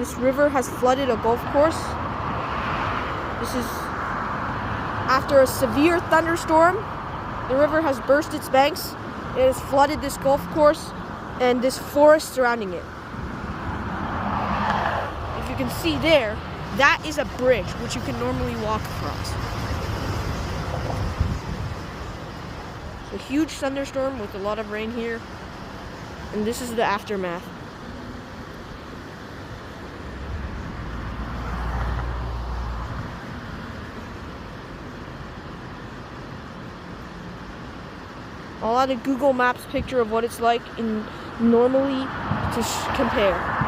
This river has flooded a golf course. This is after a severe thunderstorm. The river has burst its banks. It has flooded this golf course and this forest surrounding it. If you can see there, that is a bridge which you can normally walk across. A huge thunderstorm with a lot of rain here, and this is the aftermath. I'll add a Google Maps picture of what it's like normally to compare.